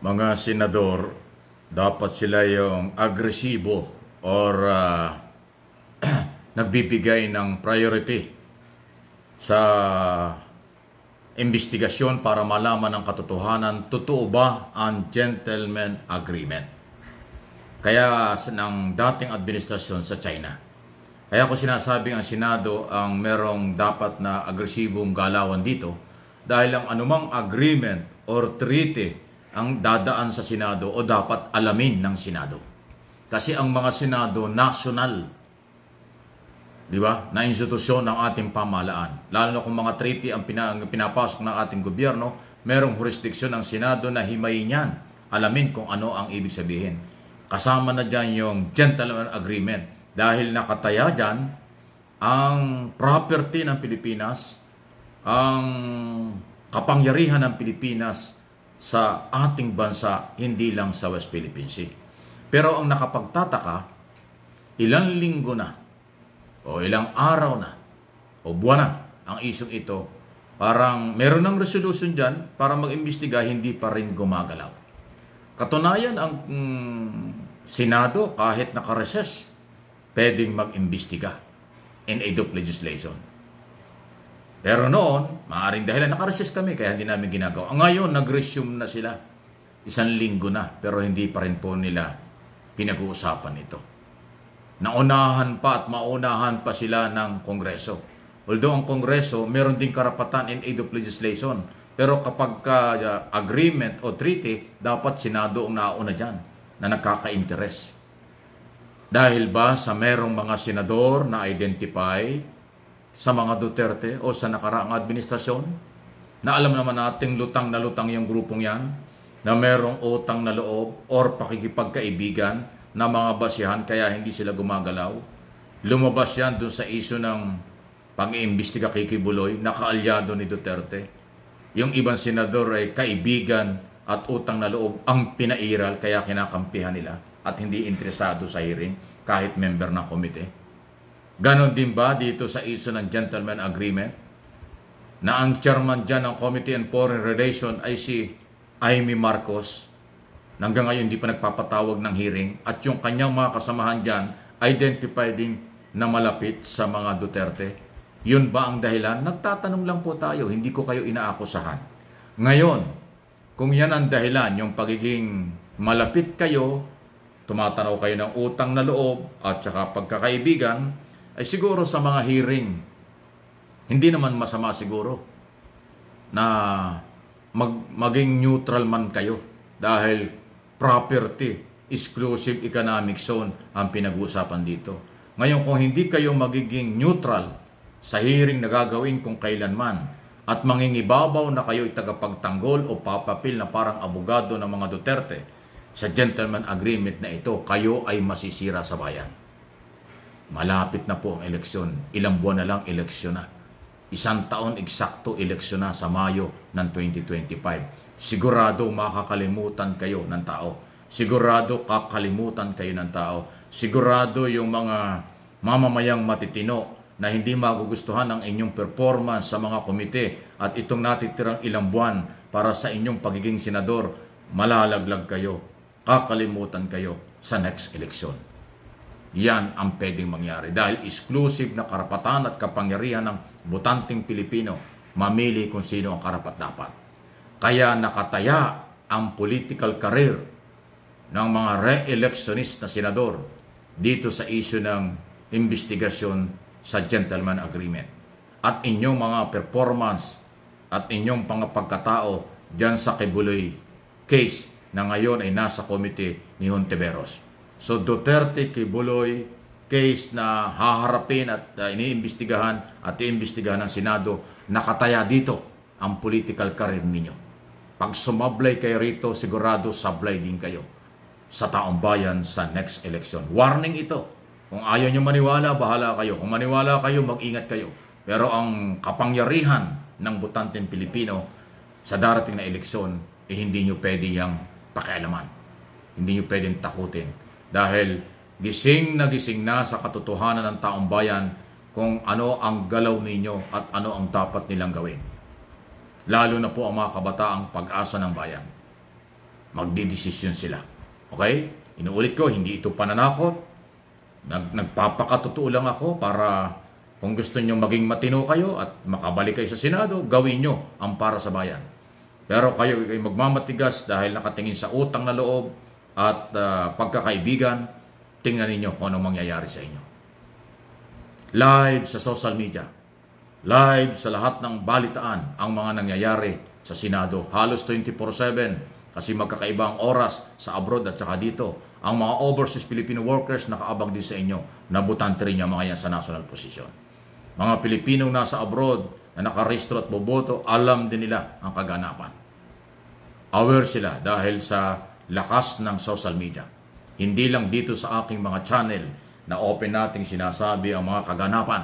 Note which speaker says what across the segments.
Speaker 1: mga senador, dapat sila yung agresibo or nagbibigay ng priority sa investigasyon para malaman ang katotohanan, totoo ba ang gentleman agreement. Kaya ng dating administrasyon sa China. Kaya ko sinasabing ang Senado ang merong dapat na agresibong galawan dito dahil ang anumang agreement or treaty ang dadaan sa Senado o dapat alamin ng Senado. Kasi ang mga Senado, national, di ba, na institusyon ng ating pamahalaan. Lalo na kung mga treaty ang pinapasok ng ating gobyerno, merong jurisdiksyon ng Senado na himayin yan. Alamin kung ano ang ibig sabihin. Kasama na dyan yung gentleman agreement dahil nakataya dyan ang property ng Pilipinas, ang kapangyarihan ng Pilipinas sa ating bansa, hindi lang sa West Philippine Sea. Pero ang nakapagtataka, ilang linggo na, o ilang araw na, o buwan na, ang isyong ito, parang meron ng resolution dyan para mag-imbestiga, hindi pa rin gumagalaw. Katunayan, ang Senado, kahit nakareses, pwedeng mag-imbestiga in aid of legislation. Pero noon, maaaring dahilan, nakareses kami, kaya hindi namin ginagawa. Ngayon, nag-resume na sila. 1 linggo na, pero hindi pa rin po nila pinag-uusapan ito. Naunahan pa at maunahan pa sila ng Kongreso. Although ang Kongreso, meron din karapatan in aid of legislation. Pero kapag agreement o treaty, dapat Senado ang nauna dyan na nagkaka-interest. Dahil ba sa merong mga senador na identify sa mga Duterte o sa nakaraang administrasyon, na alam naman nating lutang na lutang yung grupong yan, na merong utang na loob or pakikipagkaibigan na mga basihan kaya hindi sila gumagalaw. Lumabas yan dun sa isyu ng pang-iimbestiga kay Kibuloy, nakaalyado ni Duterte. Yung ibang senador ay kaibigan at utang na loob ang pinairal kaya kinakampihan nila at hindi interesado sa hearing kahit member ng komite. Ganon din ba dito sa isyu ng gentleman agreement na ang chairman dyan ng Committee on Foreign Relations ay si Amy Marcos, hanggang ngayon hindi pa nagpapatawag ng hearing, at yung kanyang mga kasamahan dyan identified din na malapit sa mga Duterte. Yun ba ang dahilan? Nagtatanong lang po tayo, hindi ko kayo inaakusahan. Ngayon, kung yan ang dahilan, yung pagiging malapit kayo, tumatanaw kayo ng utang na loob at saka pagkakaibigan, ay siguro sa mga hearing, hindi naman masama siguro na maging neutral man kayo dahil property, exclusive economic zone ang pinag-uusapan dito. Ngayon, kung hindi kayo magiging neutral sa hearing na gagawin kung kailanman at mangingibabaw na kayo itagapagtanggol o papapil na parang abogado ng mga Duterte sa gentleman agreement na ito, kayo ay masisira sa bayan. Malapit na po ang eleksyon. Ilang buwan na lang eleksyon na. 1 taon eksakto eleksyon na sa Mayo ng 2025. Sigurado makakalimutan kayo ng tao. Sigurado kakalimutan kayo ng tao. Sigurado yung mga mamamayang matitino na hindi magugustuhan ang inyong performance sa mga komite at itong natitirang ilang buwan para sa inyong pagiging senador, malalaglag kayo, kakalimutan kayo sa next election. Yan ang pwedeng mangyari dahil exclusive na karapatan at kapangyarihan ng botanteng Pilipino mamili kung sino ang karapat-dapat. Kaya nakataya ang political career ng mga re-electionist na senador dito sa issue ng investigasyon sa gentleman agreement. At inyong mga performance at inyong pagkatao dyan sa Kibuloy case na ngayon ay nasa komite ni Hontiveros. So Duterte Kibuloy case na haharapin at iniimbestigahan at iimbestigahan ng Senado, nakataya dito ang political career ninyo. Pag sumablay kayo rito, sigurado sablay din kayo sa taong bayan sa next election. Warning ito. Kung ayaw nyo maniwala, bahala kayo. Kung maniwala kayo, mag-ingat kayo. Pero ang kapangyarihan ng botanteng Pilipino sa darating na eleksyon, hindi nyo pwede yang pakialaman. Hindi nyo pwedeng takutin. Dahil gising na sa katotohanan ng taong bayan kung ano ang galaw ninyo at ano ang dapat nilang gawin. Lalo na po ang mga kabataang pag-asa ng bayan. magdidesisyon sila. Okay? Inuulit ko, hindi ito pananakot. Nagpapakatotoo lang ako para kung gusto nyo maging matino kayo at makabalik kayo sa Senado, gawin nyo ang para sa bayan. Pero kayo ay magmamatigas dahil nakatingin sa utang na loob at pagkakaibigan, tingnan ninyo kung anong mangyayari sa inyo. Live sa social media, live sa lahat ng balitaan ang mga nangyayari sa Senado. Halos 24/7 kasi magkakaiba ang oras sa abroad at saka dito. Ang mga overseas Filipino workers nakaabang din sa inyo. Nabutante rin yung mga yan sa national position. Mga Pilipinong nasa abroad na nakarehistro at boboto, alam din nila ang kaganapan. Aware sila dahil sa lakas ng social media. Hindi lang dito sa aking mga channel na open nating sinasabi ang mga kaganapan.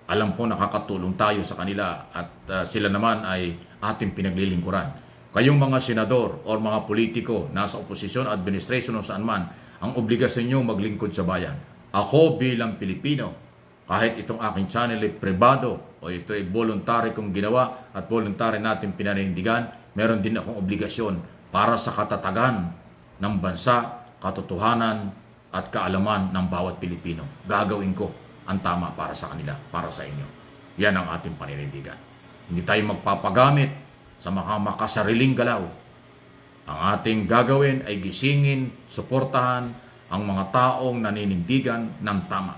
Speaker 1: Alam ko nakakatulong tayo sa kanila at sila naman ay ating pinaglilingkuran. Kayong mga senador o mga politiko nasa oposisyon, administration o saan man, ang obligasyon nyo maglingkod sa bayan. Ako bilang Pilipino, kahit itong aking channel ay pribado o ito ay voluntary kong ginawa at voluntary natin pinanindigan, meron din akong obligasyon para sa katatagan ng bansa, katotohanan at kaalaman ng bawat Pilipino. Gagawin ko ang tama para sa kanila, para sa inyo. Yan ang ating paninindigan. Hindi tayo magpapagamit sa mga makasariling galaw. Ang ating gagawin ay gisingin, suportahan ang mga taong naninindigan ng tama.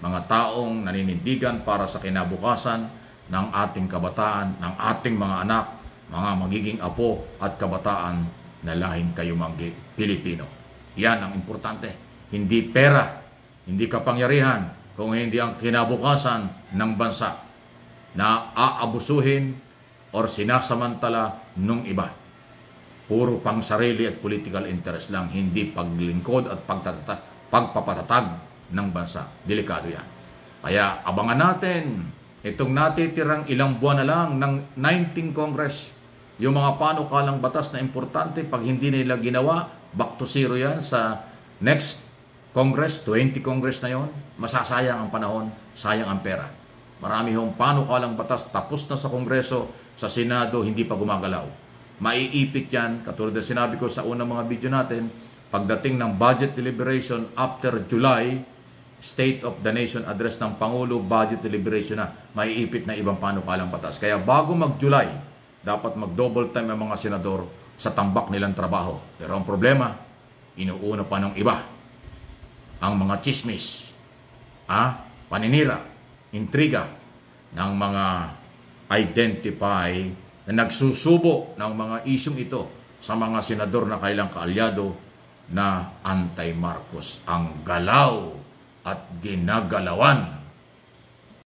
Speaker 1: Mga taong naninindigan para sa kinabukasan ng ating kabataan, ng ating mga anak, mga magiging apo at kabataan na lahing kayumanggi Pilipino. Yan ang importante. Hindi pera, hindi kapangyarihan, kung hindi ang kinabukasan ng bansa na aabusuhin or sinasamantala nung iba. Puro pang sarili at political interest lang, hindi paglingkod at pagpapatatag ng bansa. Delikado yan. Kaya abangan natin itong natitirang ilang buwan na lang ng 19th Congress. Yung mga panukalang batas na importante, pag hindi nila ginawa, back to zero yan sa next Congress, 20 Congress na yon. Masasayang ang panahon, sayang ang pera. Marami hong panukalang batas, tapos na sa Kongreso, sa Senado, hindi pa gumagalaw. Maiipit yan, katulad na sinabi ko sa unang mga video natin, pagdating ng budget deliberation after July, State of the Nation address ng Pangulo, budget deliberation na, maiipit na ibang panukalang batas. Kaya bago mag-July, dapat mag-double time ang mga senador sa tambak nilang trabaho. Pero ang problema, inuuna pa ng iba. Ang mga chismis, paninira, intriga ng mga identify na nagsusubo ng mga isyong ito sa mga senador na kailang kaalyado na anti-Marcos ang galaw at ginagalawan